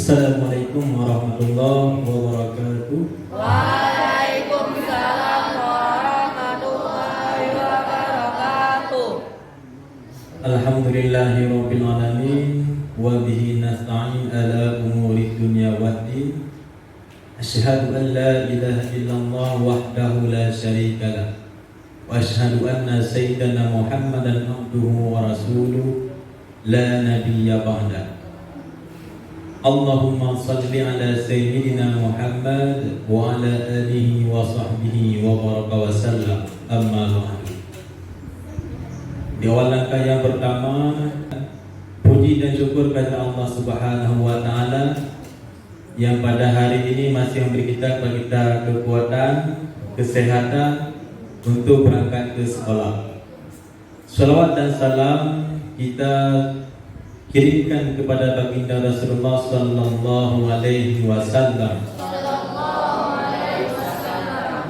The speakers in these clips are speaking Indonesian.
Assalamualaikum warahmatullahi wabarakatuh. Waalaikumsalam warahmatullahi wabarakatuh. Alhamdulillahirabbil alamin wa bihi nasta'in ala umuri dunya waddin. Asyhadu an la ilaha illallah wahdahu la syarika lah. Wa asyhadu anna sayyidana Muhammadan abduhu wa rasuluh la nabiyya ba'da. Allahumma salli ala sayyidina Muhammad wa ala alihi wa sahbihi wa baraka wa sallam. Amma ba'du. Di awal langkah yang pertama, puji dan syukur kepada Allah Subhanahu wa taala yang pada hari ini masih memberi kita kekuatan, kesehatan untuk berangkat ke sekolah. Salawat dan salam kita kirimkan kepada baginda Rasulullah sallallahu alaihi wasallam,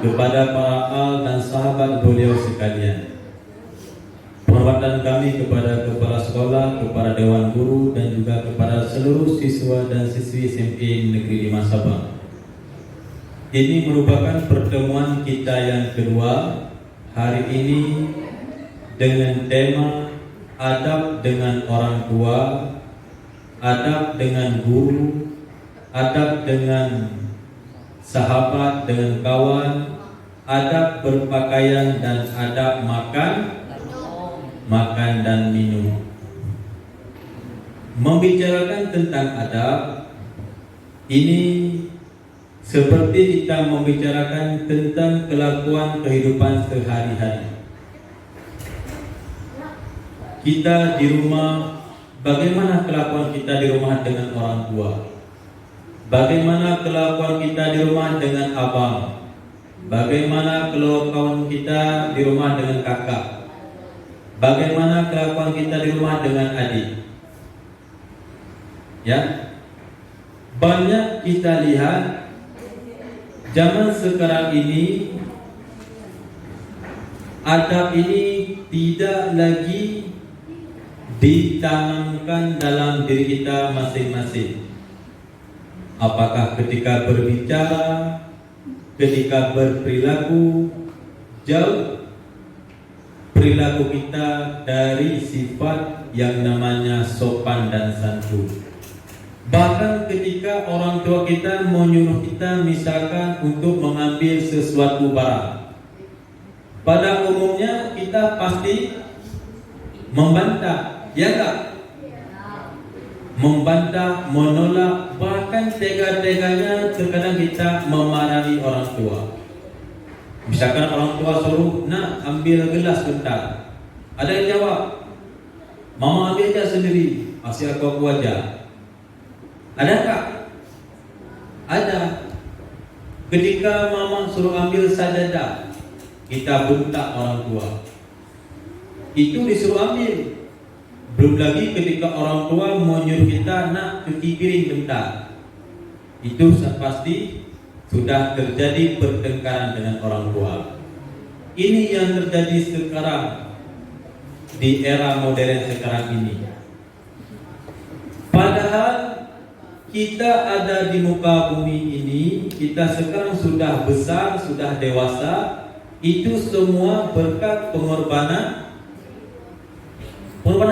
kepada para al dan sahabat beliau sekalian. Penghormatan kami kepada kepala sekolah, kepada dewan guru dan juga kepada seluruh siswa dan siswi SMP Negeri 5 Sabang. Ini merupakan pertemuan kita yang kedua hari ini dengan tema adab dengan orang tua, adab dengan guru, adab dengan sahabat, dengan kawan, adab berpakaian dan adab makan dan minum. Membicarakan tentang adab ini seperti kita membicarakan tentang kelakuan kehidupan sehari-hari. Kita di rumah, bagaimana kelakuan kita di rumah dengan orang tua? Bagaimana kelakuan kita di rumah dengan abang? Bagaimana kelakuan kita di rumah dengan kakak? Bagaimana kelakuan kita di rumah dengan adik? Ya, banyak kita lihat zaman sekarang ini adab ini tidak lagi ditanamkan dalam diri kita masing-masing. Apakah ketika berbicara, ketika berperilaku, jauh perilaku kita dari sifat yang namanya sopan dan santun. Bahkan ketika orang tua kita menyuruh kita misalkan untuk mengambil sesuatu barang, pada umumnya kita pasti membantah, ya enggak? Membantah, menolak, bahkan tega-teganya terkadang kita memarahi orang tua. Misalkan orang tua suruh, nak ambil gelas bentar. Ada yang jawab, mama ambil aja sendiri, asyik aku aja. Adakah? Ada. Ketika mama suruh ambil sajadah, kita bentak orang tua. Itu disuruh ambil. Belum lagi ketika orang tua menyuruh kita nak cuci piring bentar, itu pasti sudah terjadi pertengkaran dengan orang tua. Ini yang terjadi sekarang di era modern sekarang ini. Padahal kita ada di muka bumi ini, kita sekarang sudah besar, sudah dewasa. Itu semua berkat pengorbanan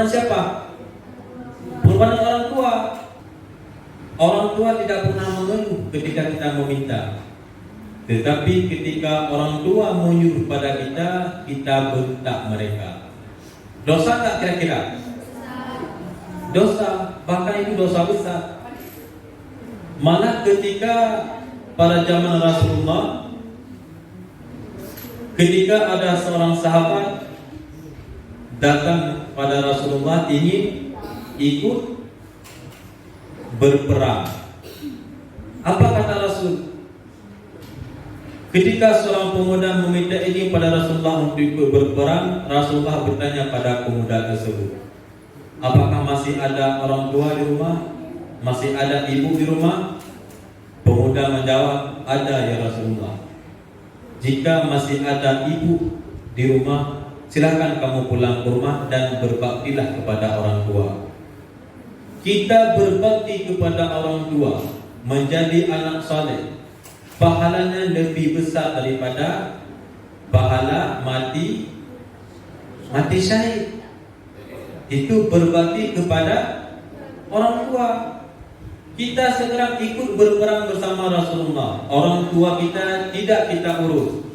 siapa? Pengorbanan orang tua. Orang tua tidak pernah mengeluh ketika kita meminta. Tetapi ketika orang tua menyuruh pada kita, kita bentak mereka. Dosa tak kira-kira? Dosa, bahkan itu dosa besar. Malah ketika pada zaman Rasulullah, ketika ada seorang sahabat datang pada Rasulullah ingin ikut berperang. Apa kata Rasul? Ketika seorang pemuda meminta izin pada Rasulullah untuk ikut berperang, Rasulullah bertanya pada pemuda tersebut, apakah masih ada orang tua di rumah? Masih ada ibu di rumah? Pemuda menjawab, ada ya Rasulullah. Jika masih ada ibu di rumah, silakan kamu pulang ke rumah dan berbaktilah kepada orang tua. kita berbakti kepada orang tua, menjadi anak saleh, pahalanya lebih besar daripada pahala mati syahid. Itu berbakti kepada orang tua. Kita sekarang ikut berperang bersama Rasulullah, orang tua kita tidak kita urus.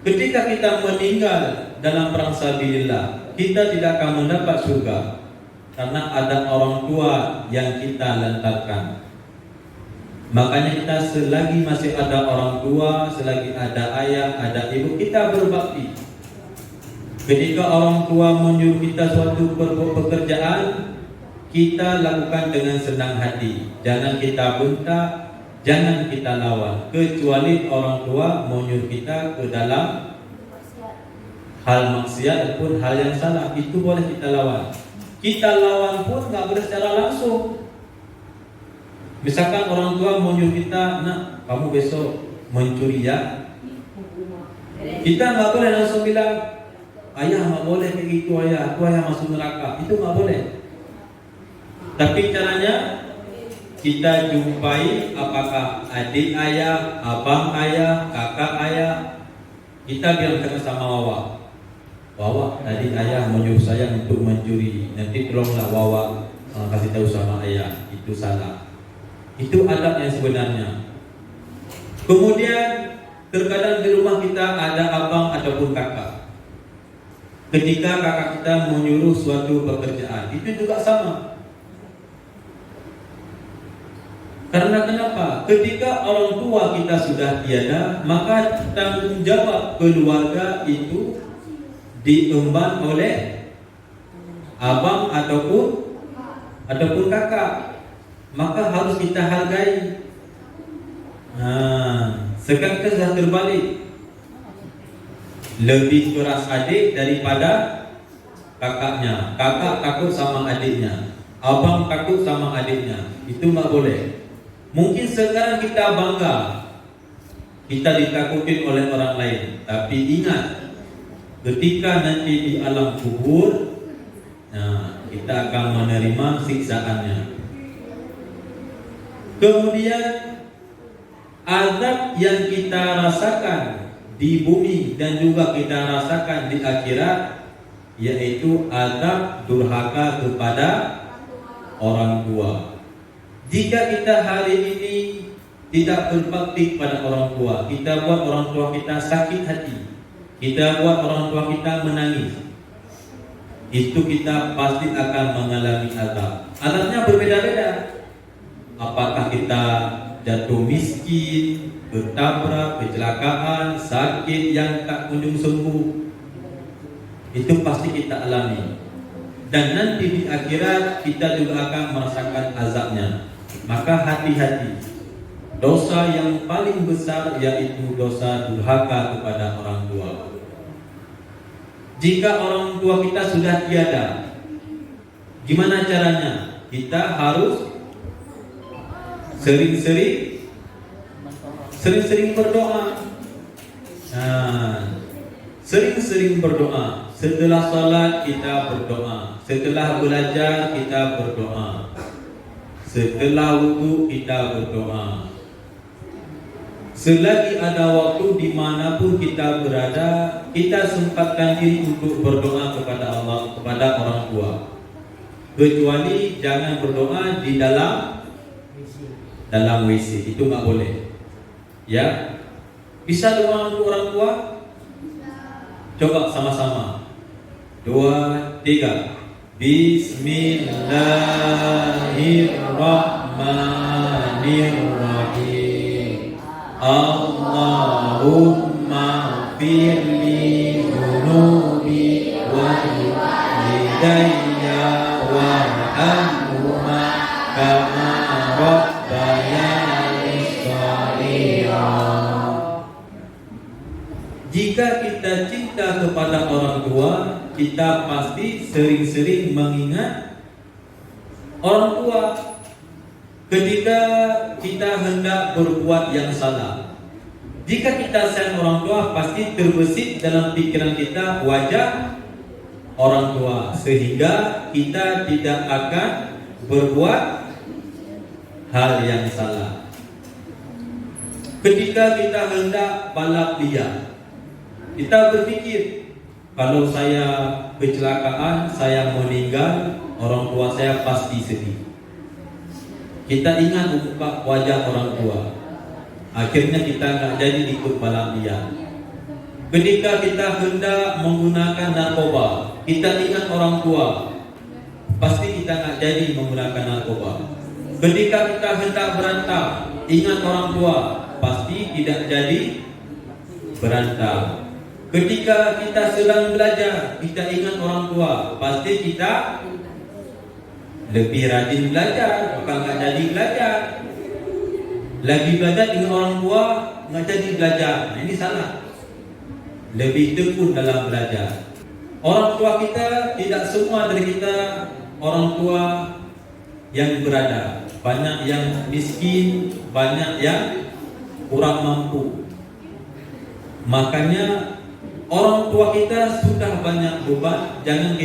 Ketika kita meninggal dalam perang sabilillah, kita tidak akan mendapat surga karena ada orang tua yang kita lantarkan. Makanya kita selagi masih ada orang tua, selagi ada ayah, ada ibu, kita berbakti. Ketika orang tua menyuruh kita suatu pekerjaan, kita lakukan dengan senang hati. Jangan kita bentak, jangan kita lawan. Kecuali orang tua menyuruh kita ke dalam hal maksiat ataupun hal yang salah, itu boleh kita lawan. Kita lawan pun nggak boleh secara langsung. Misalkan orang tua menyuruh kita, nak, kamu besok mencuri ya. Kita nggak boleh langsung bilang, ayah nggak boleh begitu ayah, aku ayah masuk neraka. Itu nggak boleh. Tapi caranya kita jumpai apakah adik ayah, abang ayah, kakak ayah. Kita bilang sama Wawa, tadi ayah menyuruh saya untuk mencuri. Nanti tolonglah Wawa kasih tahu sama ayah, itu salah. Itu adab yang sebenarnya. Kemudian terkadang di rumah kita ada abang ataupun kakak. Ketika kakak kita menyuruh suatu pekerjaan, itu juga sama. Karena kenapa? Ketika orang tua kita sudah tiada, maka tanggung jawab keluarga itu diemban oleh abang ataupun kakak. Maka harus kita hargai. Sekarang kita sudah terbalik. Lebih keras adik daripada kakaknya. Kakak takut sama adiknya, abang takut sama adiknya. Itu nggak boleh. Mungkin sekarang kita bangga, kita ditakutin oleh orang lain. Tapi ingat, ketika nanti di alam kubur, kita akan menerima siksaannya. Kemudian azab yang kita rasakan di bumi dan juga kita rasakan di akhirat, yaitu azab durhaka kepada orang tua. Jika kita hari ini tidak berbakti kepada orang tua, kita buat orang tua kita sakit hati, kita buat orang tua kita menangis, itu kita pasti akan mengalami azab. Azabnya berbeda-beda. Apakah kita jatuh miskin, bertabrak, kecelakaan, sakit yang tak kunjung sembuh, itu pasti kita alami. Dan nanti di akhirat kita juga akan merasakan azabnya. Maka hati-hati. Dosa yang paling besar yaitu dosa durhaka kepada orang tua. Jika orang tua kita sudah tiada, gimana caranya? Kita harus sering-sering berdoa. Sering-sering berdoa. Setelah salat kita berdoa. Setelah belajar kita berdoa. Setelah wudu kita berdoa. Selagi ada waktu dimanapun kita berada, kita sempatkan diri untuk berdoa kepada Allah, kepada orang tua. Kecuali jangan berdoa di dalam WC, itu nggak boleh. Ya, bisa doa untuk orang tua? Coba sama-sama. 2, 3. Bismillahirrahmanirrahim. Allahumma firli dunubi wa walidayya warhamhuma kama rabbayani shaghira. Jika kita cinta kepada orang tua, kita pasti sering-sering mengingat orang tua. Ketika kita hendak berbuat yang salah, jika kita sayang orang tua, pasti terbesit dalam pikiran kita wajah orang tua, sehingga kita tidak akan berbuat hal yang salah. Ketika kita hendak balap liar, kita berpikir, kalau saya kecelakaan, saya meninggal, orang tua saya pasti sedih. Kita ingat muka wajah orang tua, akhirnya kita nggak jadi ikut balap liar. Ketika kita hendak menggunakan narkoba, kita ingat orang tua, pasti kita nggak jadi menggunakan narkoba. Ketika kita hendak berantem, ingat orang tua, pasti tidak jadi berantem. Ketika kita sedang belajar, kita ingat orang tua, pasti kita lebih rajin belajar, bukan nggak jadi belajar. Lagi belajar ingat orang tua, nggak jadi belajar. Nah, ini salah. Lebih tekun dalam belajar. Orang tua kita tidak semua dari kita orang tua yang berada. Banyak yang miskin, banyak yang kurang mampu. Makanya orang tua kita sudah banyak beban, jangan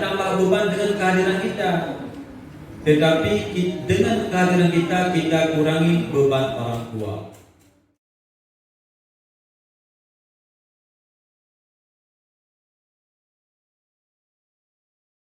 tambah beban dengan kehadiran kita. Tetapi dengan kehadiran kita kurangi beban orang tua.